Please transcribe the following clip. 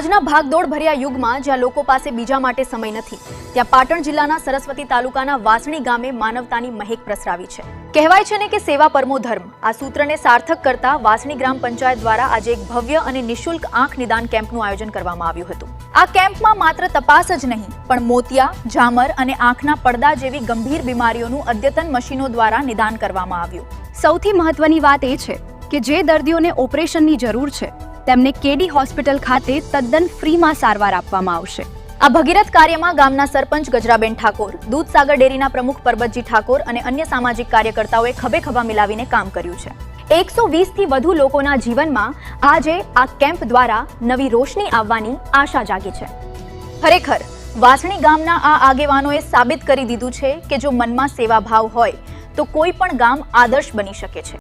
આજના ભાગદોડ ભર્યા યુગમાં જ્યાં લોકો પાસે બીજા માટે સમય નથી, ત્યાં પાટણ જિલ્લાના સરસ્વતી તાલુકાના વાસણી ગામે માનવતાની મહેક પ્રસરાવી છે। કહેવાય છે ને કે સેવા પરમો ધર્મ। આ સૂત્રને સાર્થક કરતા વાસણી ગ્રામ પંચાયત દ્વારા આજે એક ભવ્ય અને નિઃશુલ્ક આંખ નિદાન કેમ્પનું આયોજન કરવામાં આવ્યું હતું। આ કેમ્પમાં માત્ર તપાસ જ નહીં, પણ મોતિયા, ઝામર અને આંખના પડદા જેવી ગંભીર બીમારીઓનું અદ્યતન મશીનો દ્વારા નિદાન કરવામાં આવ્યું। સૌથી મહત્વની વાત એ છે કે જે દર્દીઓને ઓપરેશનની જરૂર છે તેમને કેડી હોસ્પિટલ ખાતે તદ્દન ફ્રીમાં સારવાર આપવામાં આવશે। આ ભગીરથ કાર્યમાં ગામના સરપંચ ગજરાબેન ઠાકોર, દૂધસાગર ડેરીના પ્રમુખ પરબતજી ઠાકોર અને અન્ય સામાજિક કાર્યકર્તાઓએ ખભે ખભા મિલાવીને કામ કર્યું છે। 120થી વધુ લોકોના જીવનમાં આજે આ કેમ્પ દ્વારા નવી રોશની આવવાની આશા જાગી છે। ખરેખર વાસણી ગામના આ આગેવાનોએ સાબિત કરી દીધું છે કે જો મનમાં સેવાભાવ હોય તો કોઈ પણ ગામ આદર્શ બની શકે છે।